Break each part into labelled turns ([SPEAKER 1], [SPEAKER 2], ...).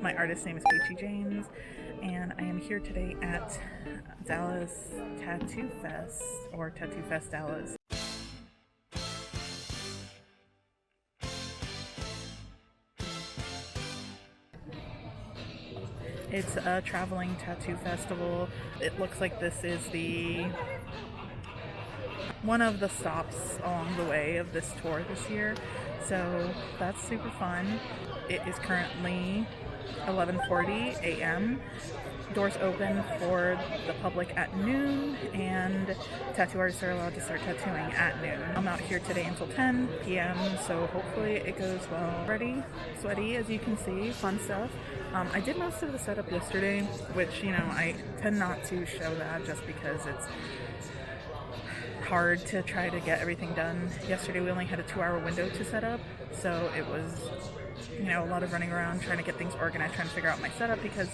[SPEAKER 1] My artist name is Peachy James, and I am here today at Dallas Tattoo Fest, or Tattoo Fest Dallas. It's a traveling tattoo festival. It looks like this is one of the stops along the way of this tour this year, so that's super fun. It is currently 11:40 a.m. Doors open for the public at noon, and tattoo artists are allowed to start tattooing at noon. I'm out here today until 10 p.m., so hopefully it goes well. Ready, sweaty, as you can see, fun stuff. I did most of the setup yesterday, which, I tend not to show that just because it's hard to try to get everything done. Yesterday we only had a 2-hour window to set up, so it was a lot of running around trying to get things organized, trying to figure out my setup, because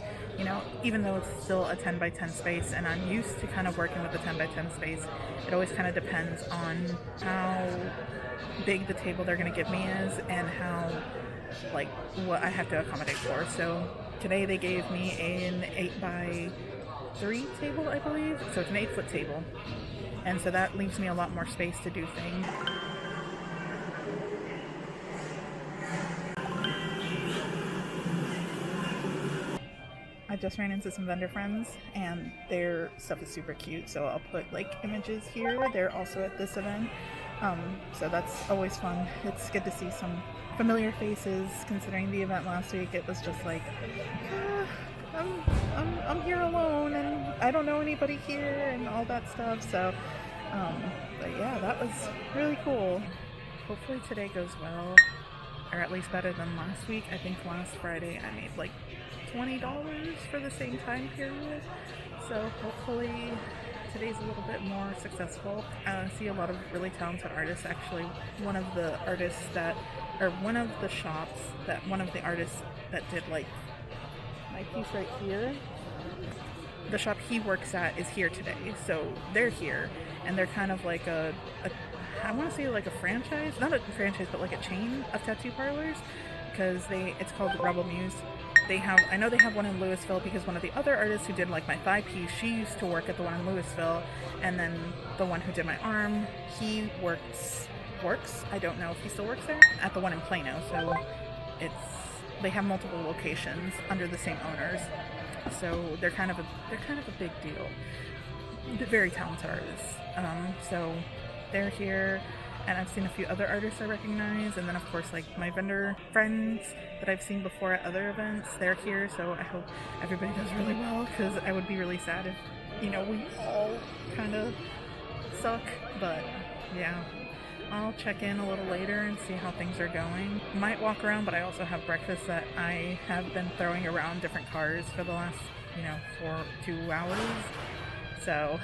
[SPEAKER 1] even though it's still a 10 by 10 space and I'm used to kind of working with a 10 by 10 space, it always kind of depends on how big the table they're going to give me is and how what I have to accommodate for. So today they gave me an 8 by 3 table, I believe, so it's an 8-foot table, and so that leaves me a lot more space to do things. I just ran into some vendor friends and their stuff is super cute, so I'll put images here. They're also at this event, so that's always fun. It's good to see some familiar faces, considering the event last week. It was just I'm here alone and I don't know anybody here and all that stuff, so but yeah, that was really cool. Hopefully today goes well, or at least better than last week. I think last Friday I made $20 for the same time period, so hopefully today's a little bit more successful. I see a lot of really talented artists. Actually, one of the artists one of the artists that did my piece right here, the shop he works at is here today, so they're here, and they're kind of like I want to say a franchise, not a franchise, but a chain of tattoo parlors, because it's called Rebel Muse. I know they have one in Louisville, because one of the other artists who did my thigh piece, she used to work at the one in Louisville, and then the one who did my arm, he works, I don't know if he still works there, at the one in Plano. So they have multiple locations under the same owners, so they're kind of a big deal. They're very talented artists, so they're here. And I've seen a few other artists I recognize, and then of course my vendor friends that I've seen before at other events, they're here, so I hope everybody does really well, because I would be really sad if we all kind of suck. But yeah, I'll check in a little later and see how things are going. Might walk around, but I also have breakfast that I have been throwing around different cars for the last 2 hours, so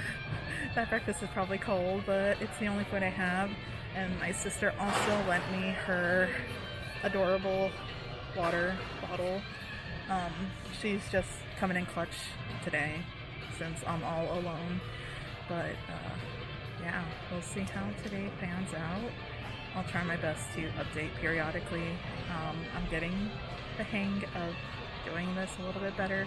[SPEAKER 1] that breakfast is probably cold, but it's the only food I have. And my sister also lent me her adorable water bottle. She's just coming in clutch today since I'm all alone. But yeah, we'll see how today pans out. I'll try my best to update periodically. I'm getting the hang of doing this a little bit better.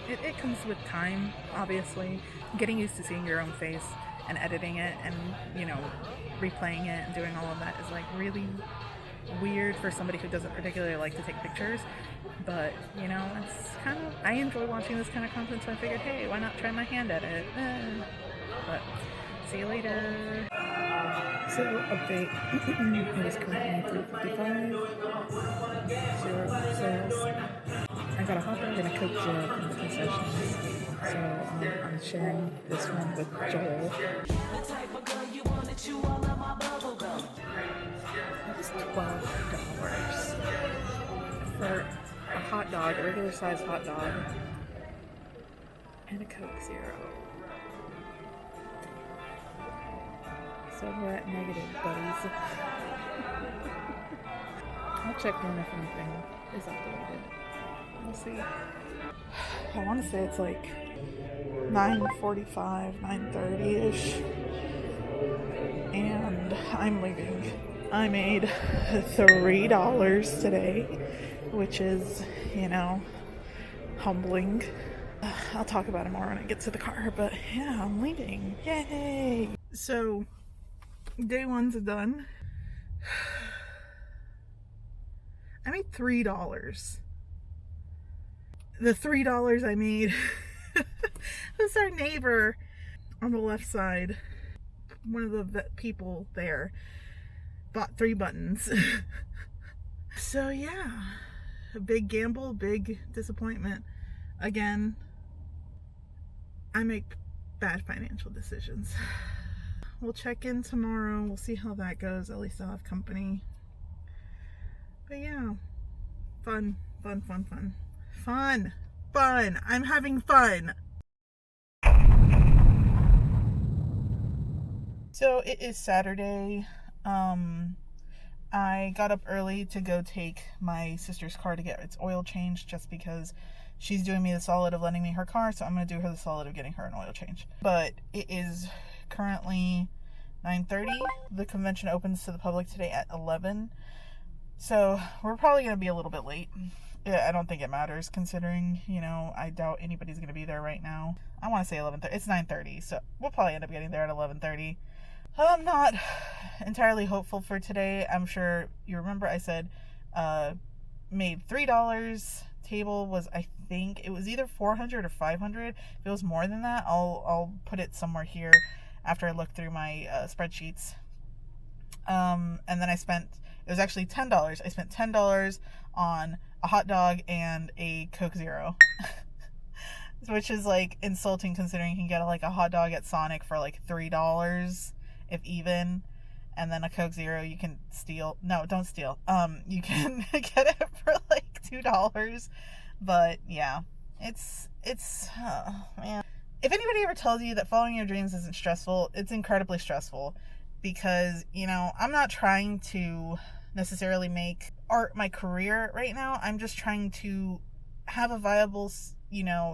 [SPEAKER 1] It comes with time, obviously. Getting used to seeing your own face and editing it and replaying it and doing all of that is really weird for somebody who doesn't particularly like to take pictures, but it's kind of, I enjoy watching this kind of content, so I figured, hey, why not try my hand edit? But see you later. So update, it is currently 3:55, 0 sales. I got a hot dog and a Coke Zero from the concessions, so I'm sharing this one with Joel. That was $12 for a hot dog, a regular size hot dog, and a Coke Zero. So we're at negative, buddies. I'll check in if anything is updated. We'll see. I want to say it's 9:45, 9:30-ish, and I'm leaving. I made $3 today, which is, humbling. I'll talk about it more when I get to the car, but yeah, I'm leaving. Yay! So, day one's done. I made $3. The $3 I made was our neighbor on the left side. One of the people there bought 3 buttons. So yeah, a big gamble, big disappointment. Again, I make bad financial decisions. We'll check in tomorrow. We'll see how that goes. At least I'll have company. But yeah, fun. I'm having fun. So it is Saturday. I got up early to go take my sister's car to get its oil changed, just because she's doing me the solid of lending me her car, so I'm going to do her the solid of getting her an oil change. But it is currently 9:30. The convention opens to the public today at 11. So we're probably going to be a little bit late. Yeah, I don't think it matters, considering, I doubt anybody's going to be there right now. I want to say 11:30. It's 9:30, so we'll probably end up getting there at 11:30. I'm not entirely hopeful for today. I'm sure you remember I said made $3. Table was, I think, it was either 400 or 500. If it was more than that, I'll put it somewhere here after I look through my spreadsheets. And then it was actually $10. I spent $10 on a hot dog and a Coke Zero. Which is like insulting, considering you can get like a hot dog at Sonic for like $3, if even, and then a Coke Zero you can steal. No, don't steal. You can get it for like $2. But yeah, it's man. If anybody ever tells you that following your dreams isn't stressful, it's incredibly stressful, because I'm not trying to necessarily make art my career right now. I'm just trying to have a viable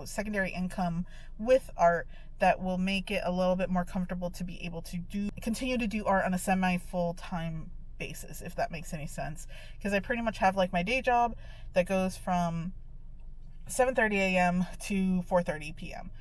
[SPEAKER 1] secondary income with art that will make it a little bit more comfortable to be able to continue to do art on a semi-full-time basis, if that makes any sense. Because I pretty much have like my day job that goes from 7:30 a.m. to 4:30 p.m.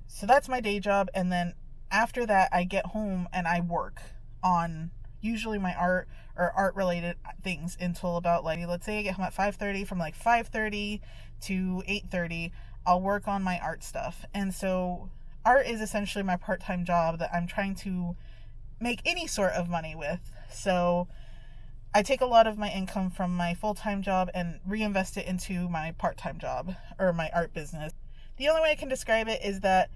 [SPEAKER 1] So that's my day job, and then after that I get home and I work on usually my art or art related things until about, like, let's say I get home at 5:30. From like 5:30 to 8:30 I'll work on my art stuff. And so art is essentially my part-time job that I'm trying to make any sort of money with. So I take a lot of my income from my full-time job and reinvest it into my part-time job, or my art business. The only way I can describe it is that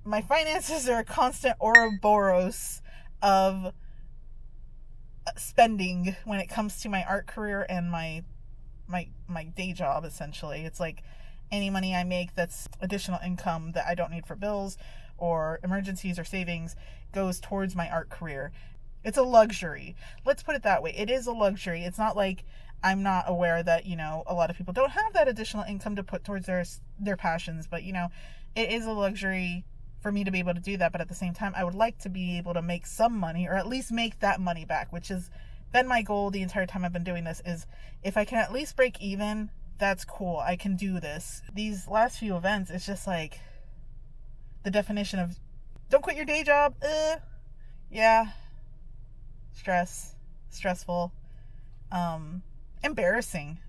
[SPEAKER 1] my finances are a constant Ouroboros of spending when it comes to my art career and my day job. Essentially, it's like any money I make that's additional income that I don't need for bills or emergencies or savings goes towards my art career. It's a luxury. Let's put it that way. It is a luxury. It's not like I'm not aware that, a lot of people don't have that additional income to put towards their passions, but, it is a luxury for me to be able to do that. But at the same time, I would like to be able to make some money, or at least make that money back, which has been my goal the entire time I've been doing this. Is if I can at least break even, that's cool. I can do this. These last few events, it's just like the definition of don't quit your day job. Yeah. Stressful. Embarrassing.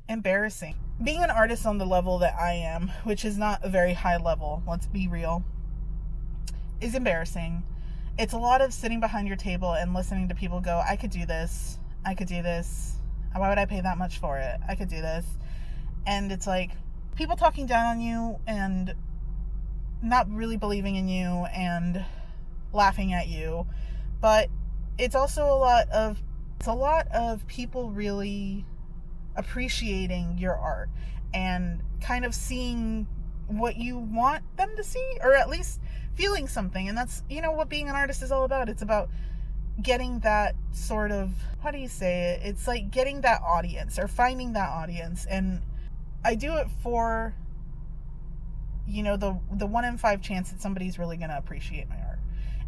[SPEAKER 1] Being an artist on the level that I am, which is not a very high level, let's be real, is embarrassing. It's a lot of sitting behind your table and listening to people go, I could do this. Why would I pay that much for it? I could do this. And it's like people talking down on you and not really believing in you and laughing at you. But it's also a lot of people really appreciating your art and kind of seeing what you want them to see, or at least feeling something. And that's, what being an artist is all about. It's about getting that sort of, how do you say it? It's like getting that audience, or finding that audience. And I do it for, the 1 in 5 chance that somebody's really going to appreciate my art.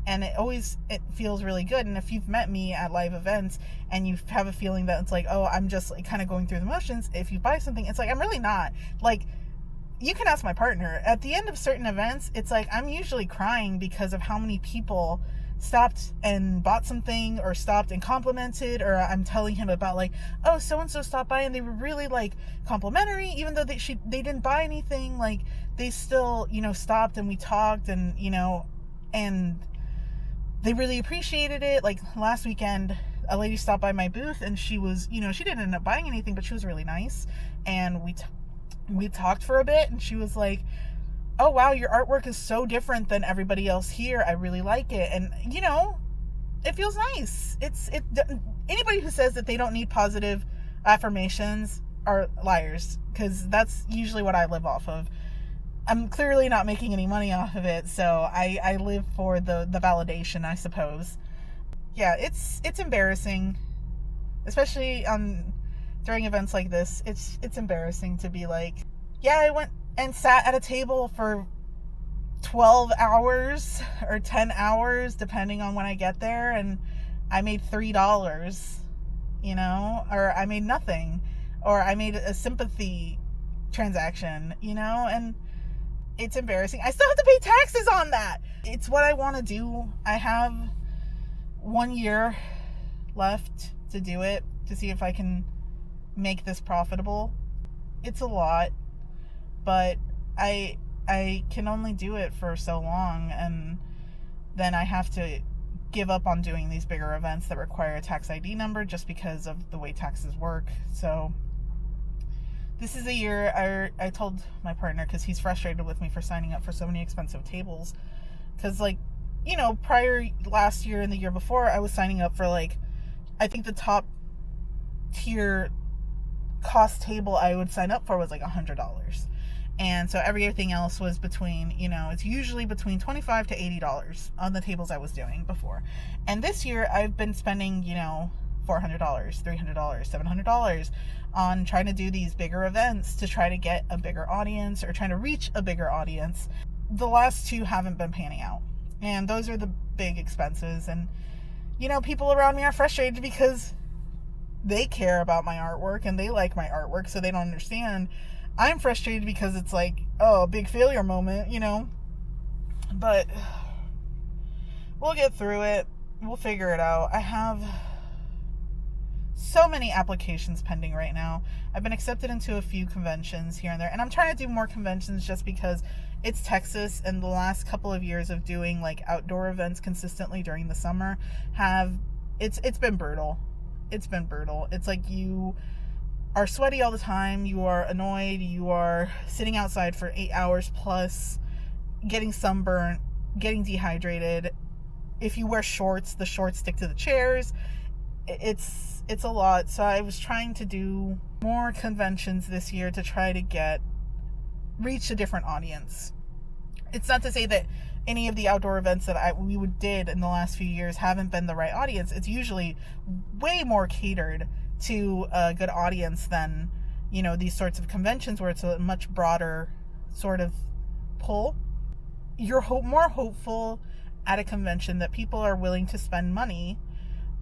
[SPEAKER 1] And it feels really good. And if you've met me at live events and you have a feeling that it's like, oh, I'm just like kind of going through the motions, if you buy something, it's like, I'm really not. Like, you can ask my partner. At the end of certain events, it's like I'm usually crying because of how many people stopped and bought something, or stopped and complimented, or I'm telling him about like, oh, so and so stopped by and they were really like complimentary, even though they didn't buy anything. Like, they still, stopped and we talked, and and they really appreciated it. Like, last weekend, a lady stopped by my booth, and she was, she didn't end up buying anything, but she was really nice, and we talked for a bit, and she was like, oh wow, your artwork is so different than everybody else here, I really like it. And it feels nice. Anybody who says that they don't need positive affirmations are liars, because that's usually what I live off of. I'm clearly not making any money off of it, so I live for the validation, I suppose. Yeah, it's embarrassing, especially during events like this. It's embarrassing to be like, yeah, I went and sat at a table for 12 hours or 10 hours, depending on when I get there, and I made $3, or I made nothing, or I made a sympathy transaction, and it's embarrassing. I still have to pay taxes on that. It's what I want to do. I have 1 year left to do it, to see if I can make this profitable. It's a lot, but I can only do it for so long, and then I have to give up on doing these bigger events that require a tax ID number, just because of the way taxes work. So this is a year. I told my partner, because he's frustrated with me for signing up for so many expensive tables, because prior last year and the year before, I was signing up for I think the top tier cost table I would sign up for was like $100. And so everything else was between, it's usually between $25 to $80 on the tables I was doing before. And this year I've been spending, $400, $300, $700 on trying to do these bigger events to try to get a bigger audience, or trying to reach a bigger audience. The last two haven't been panning out. And those are the big expenses. And, people around me are frustrated because they care about my artwork and they like my artwork, so they don't understand. I'm frustrated because it's like, oh, a big failure moment, But we'll get through it. We'll figure it out. I have so many applications pending right now. I've been accepted into a few conventions here and there, and I'm trying to do more conventions just because it's Texas, and the last couple of years of doing outdoor events consistently during the summer it's been brutal. It's been brutal. It's like you are sweaty all the time, you are annoyed, you are sitting outside for 8 hours plus, getting sunburnt, getting dehydrated. If you wear shorts, the shorts stick to the chairs. It's a lot. So I was trying to do more conventions this year to try to reach a different audience. It's not to say that any of the outdoor events that we did in the last few years haven't been the right audience. It's usually way more catered to a good audience than, these sorts of conventions where it's a much broader sort of pull. You're more hopeful at a convention that people are willing to spend money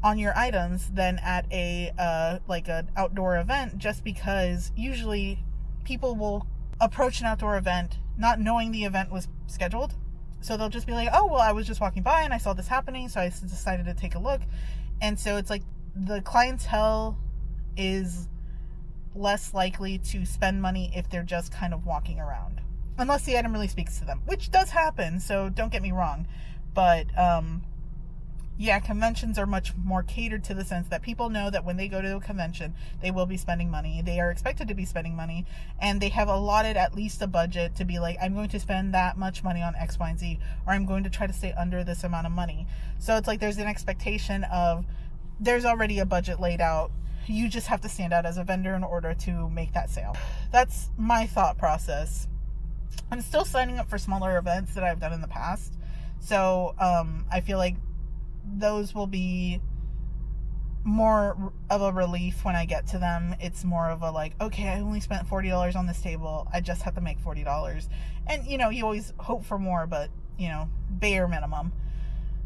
[SPEAKER 1] on your items than at an outdoor event, just because usually people will approach an outdoor event not knowing the event was scheduled. So they'll just be like, oh, well, I was just walking by and I saw this happening, so I decided to take a look. And so it's like the clientele is less likely to spend money if they're just kind of walking around, unless the item really speaks to them, which does happen, so don't get me wrong. But yeah, conventions are much more catered to the sense that people know that when they go to a convention, they will be spending money. They are expected to be spending money, and they have allotted at least a budget to be like, I'm going to spend that much money on X, Y, and Z, or I'm going to try to stay under this amount of money. So it's like there's an expectation of, there's already a budget laid out. You just have to stand out as a vendor in order to make that sale. That's my thought process. I'm still signing up for smaller events that I've done in the past. So I feel like those will be more of a relief when I get to them. It's more of a okay, I only spent $40 on this table. I just have to make $40. And, you always hope for more, but, bare minimum.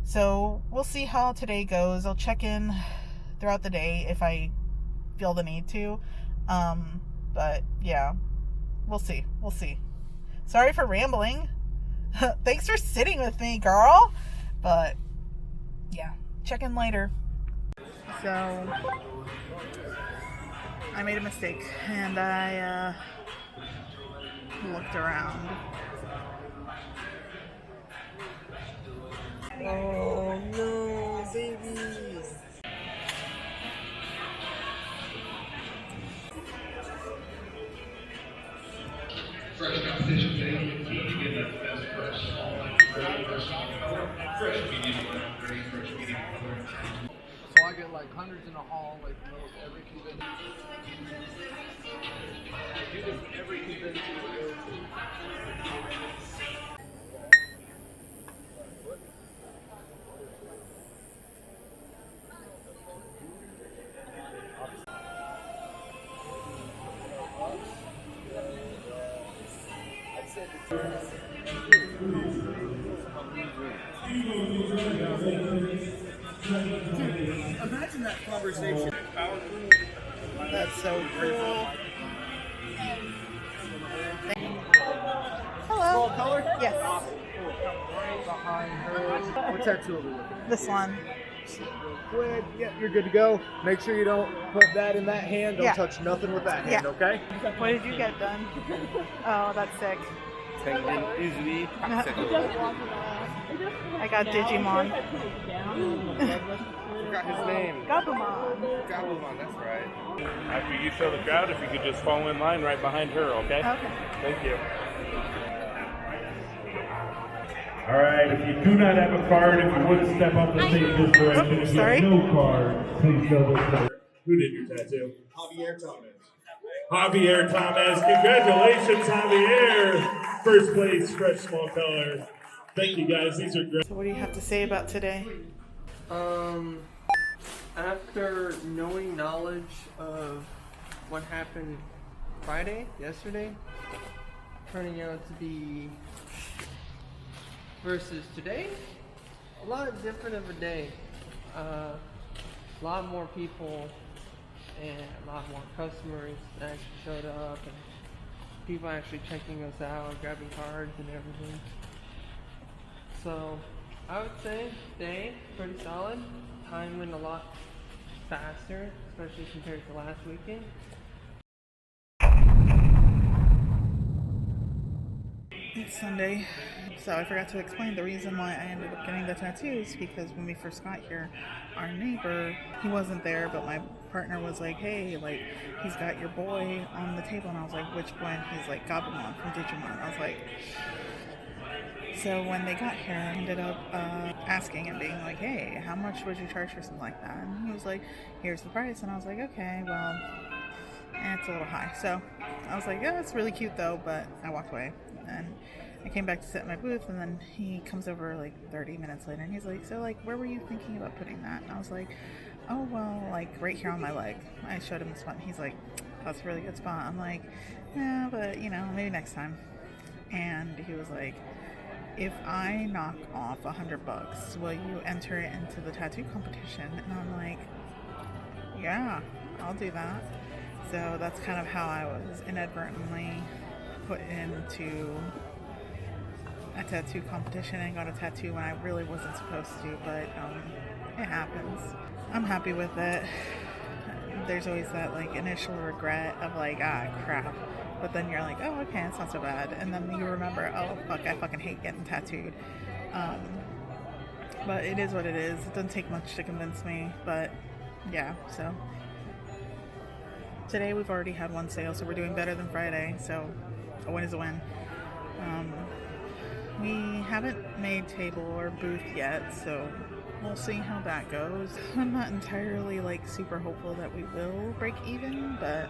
[SPEAKER 1] So we'll see how today goes. I'll check in throughout the day if I feel the need to. But yeah, we'll see. Sorry for rambling. Thanks for sitting with me, girl. But yeah, check in later. So I made a mistake and I looked around.
[SPEAKER 2] Oh no, baby.
[SPEAKER 3] Fresh competition today. Key to get that best fresh, small, fresh medium, fresh medium.
[SPEAKER 2] So I get like hundreds in a haul, like every convention. I do this every convention I go to.
[SPEAKER 4] Imagine that conversation.
[SPEAKER 1] That's so cool. Hello.
[SPEAKER 2] Color?
[SPEAKER 1] Yes.
[SPEAKER 2] Right behind her. What tattoo are we looking at?
[SPEAKER 1] This one.
[SPEAKER 2] Real quick. Yeah, you're good to go. Make sure you don't put that in that hand. Don't
[SPEAKER 1] Yeah.
[SPEAKER 2] touch nothing with that hand,
[SPEAKER 1] Yeah.
[SPEAKER 2] okay?
[SPEAKER 1] What did you get done? Oh, that's sick. I got Digimon.
[SPEAKER 4] Forgot his name.
[SPEAKER 1] Gabumon.
[SPEAKER 4] Gabumon, that's right.
[SPEAKER 5] After you show the crowd, if you could just fall in line right behind her, okay?
[SPEAKER 1] Okay.
[SPEAKER 5] Thank you.
[SPEAKER 6] All right, if you do not have a card, if you want to step up the stage this direction, if you
[SPEAKER 1] Sorry.
[SPEAKER 6] have no card, please go this way. Who did your tattoo?
[SPEAKER 4] Javier Thomas.
[SPEAKER 6] Javier Thomas. Congratulations, Javier. First place, fresh small color. Thank you, guys. These are great.
[SPEAKER 1] So what do you have to say about today?
[SPEAKER 7] After knowing knowledge of what happened yesterday, turning out to be versus today, a lot different of a day. A lot more people and a lot more customers that actually showed up, and people actually checking us out, grabbing cards and everything. So I would say today pretty solid. Time went a lot faster, especially compared to last weekend.
[SPEAKER 1] It's Sunday, so I forgot to explain the reason why I ended up getting the tattoos, because when we first got here, our neighbor, he wasn't there, but my partner was like, hey, like, he's got your boy on the table, and I was like, which one? He's like, Gabumon from Digimon. I was like, so when they got here, I ended up asking and being like, hey, how much would you charge for something like that? And he was like, here's the price, and I was like, okay, well, it's a little high. So I was like, yeah, it's really cute though, but I walked away. And I came back to sit in my booth, and then he comes over like 30 minutes later, and he's like, so like, where were you thinking about putting that? And I was like, oh, well, like right here on my leg. I showed him the spot, and he's like, that's a really good spot. I'm like, yeah, but you know, maybe next time. And he was like, if I knock off $100, will you enter it into the tattoo competition? And I'm like, yeah, I'll do that. So that's kind of how I was inadvertently put into a tattoo competition and got a tattoo when I really wasn't supposed to, but it happens. I'm happy with it. There's always that like initial regret of like, ah, crap. But then you're like, oh, okay, it's not so bad. And then you remember, oh, fuck, I fucking hate getting tattooed. But it is what it is. It doesn't take much to convince me, but yeah, so. Today we've already had one sale, so we're doing better than Friday, so a win is a win. We haven't made table or booth yet, so we'll see how that goes. I'm not entirely like super hopeful that we will break even, but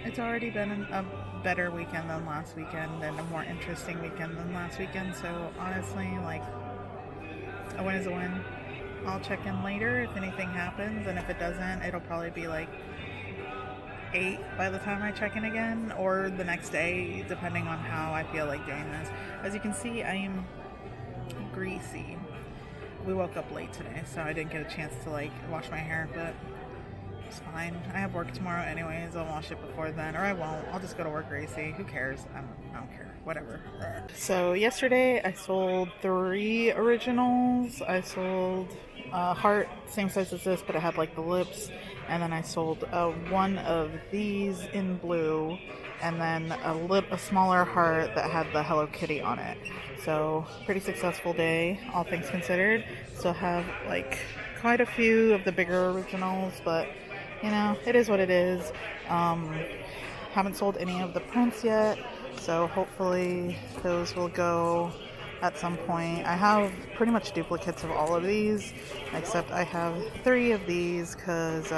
[SPEAKER 1] it's already been a better weekend than last weekend and a more interesting weekend than last weekend, so honestly, like, a win is a win. I'll check in later if anything happens, and if it doesn't, it'll probably be like 8 by the time I check in again, or the next day, depending on how I feel like doing this. As you can see, I am greasy. We woke up late today, so I didn't get a chance to like wash my hair, but It's fine. I have work tomorrow anyways. I'll wash it before then, or I won't. I'll just go to work racy. Who cares? I don't care. Whatever. So yesterday I sold 3 originals. I sold heart, same size as this, but it had like the lips. And then I sold one of these in blue, and then a smaller heart that had the Hello Kitty on it. So pretty successful day, all things considered. Still have like quite a few of the bigger originals, but you know, it is what it is. Haven't sold any of the prints yet, so hopefully those will go at some point. I have pretty much duplicates of all of these, except I have 3 of these because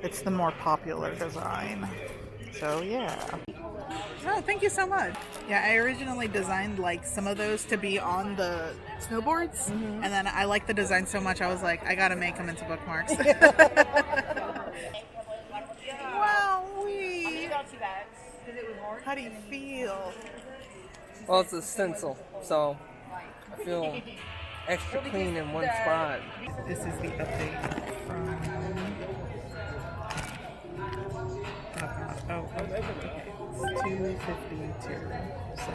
[SPEAKER 1] it's the more popular design. So yeah. Oh, thank you so much. Yeah, I originally designed like some of those to be on the snowboards, and then I liked the design so much I was like, I gotta make them into bookmarks. Wowee! How do you feel?
[SPEAKER 7] Well, it's a stencil, so I feel extra clean in one spot.
[SPEAKER 1] This is the update from. Oh, okay. It's 2:52. So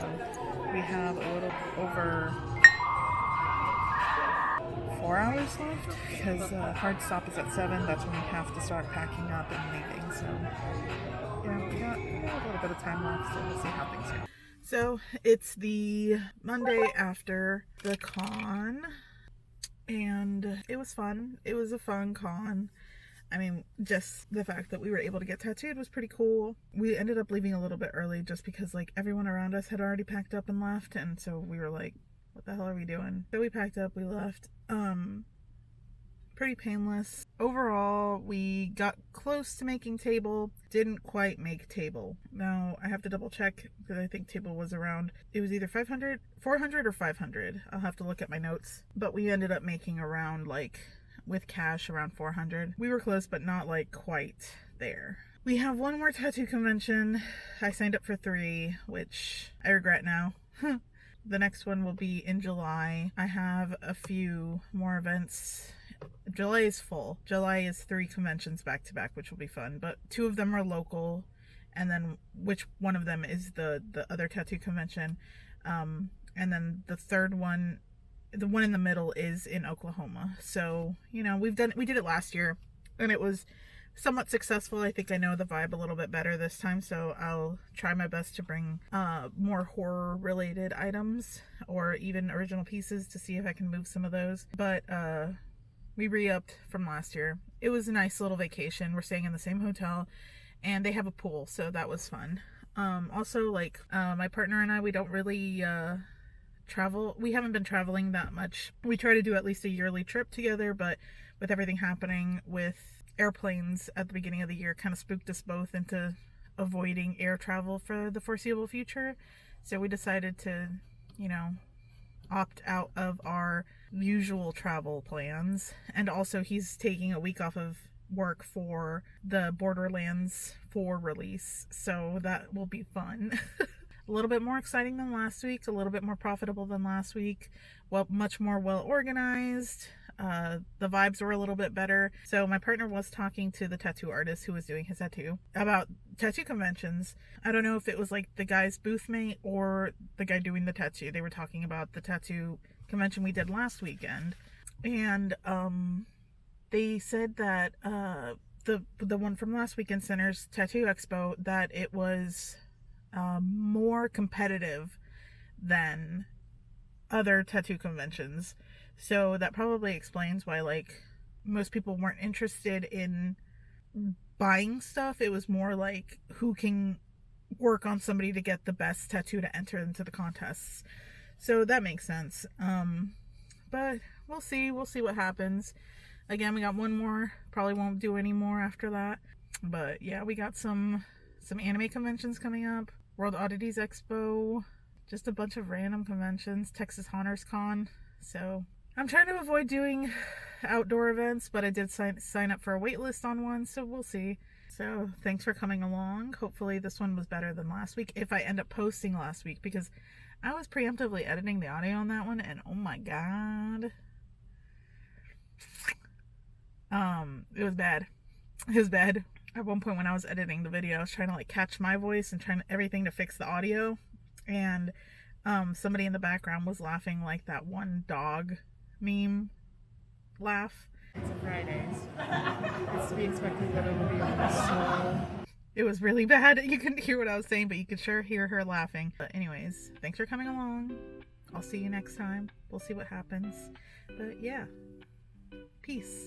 [SPEAKER 1] we have a little over 4 hours left because hard stop is at 7. That's when we have to start packing up and leaving. So yeah, we got a little bit of time left, so we'll see how things go. So it's the Monday after the con, and it was fun. It was a fun con. I mean, just the fact that we were able to get tattooed was pretty cool. We ended up leaving a little bit early just because like everyone around us had already packed up and left, and so we were like, what the hell are we doing? So we packed up, we left. Pretty painless. Overall, we got close to making table. Didn't quite make table. Now, I have to double check because I think table was around, it was either 400 or 500. I'll have to look at my notes. But we ended up making around like, with cash, around 400. We were close, but not like quite there. We have one more tattoo convention. I signed up for 3, which I regret now. The next one will be in July. I have a few more events. July is full. July is 3 conventions back to back, which will be fun, but 2 of them are local, and then which one of them is the other tattoo convention, and then the third one, the one in the middle, is in Oklahoma. So you know, we did it last year and it was somewhat successful. I think I know the vibe a little bit better this time, so I'll try my best to bring more horror related items or even original pieces to see if I can move some of those. But we re-upped from last year. It was a nice little vacation. We're staying in the same hotel and they have a pool, so that was fun. Also, like, my partner and I, we don't really travel. We haven't been traveling that much. We try to do at least a yearly trip together, but with everything happening with airplanes at the beginning of the year, kind of spooked us both into avoiding air travel for the foreseeable future. So we decided to, you know, opt out of our usual travel plans. And also he's taking a week off of work for the Borderlands 4 release, so that will be fun. A little bit more exciting than last week, a little bit more profitable than last week, well, much more well organized. The vibes were a little bit better. So my partner was talking to the tattoo artist who was doing his tattoo about tattoo conventions. I don't know if it was like the guy's booth mate or the guy doing the tattoo. They were talking about the tattoo convention we did last weekend, and they said that the one from last weekend, Center's Tattoo Expo, that it was more competitive than other tattoo conventions. So that probably explains why, like, most people weren't interested in buying stuff. It was more like who can work on somebody to get the best tattoo to enter into the contests. So that makes sense. But we'll see what happens. Again, we got one more. Probably won't do any more after that. But yeah, we got some anime conventions coming up. World Oddities Expo. Just a bunch of random conventions. Texas Haunters Con. So I'm trying to avoid doing outdoor events, but I did sign up for a wait list on one, so we'll see. So thanks for coming along. Hopefully this one was better than last week, if I end up posting last week, because I was preemptively editing the audio on that one, and oh my god. It was bad. his bed. At one point when I was editing the video, I was trying to like catch my voice and trying everything to fix the audio, and somebody in the background was laughing like that one dog meme laugh. It's a Friday, so it's to be expected that it will be on the soul. It was really bad. You couldn't hear what I was saying, but you could sure hear her laughing. But anyways, thanks for coming along. I'll see you next time. We'll see what happens. But yeah, peace.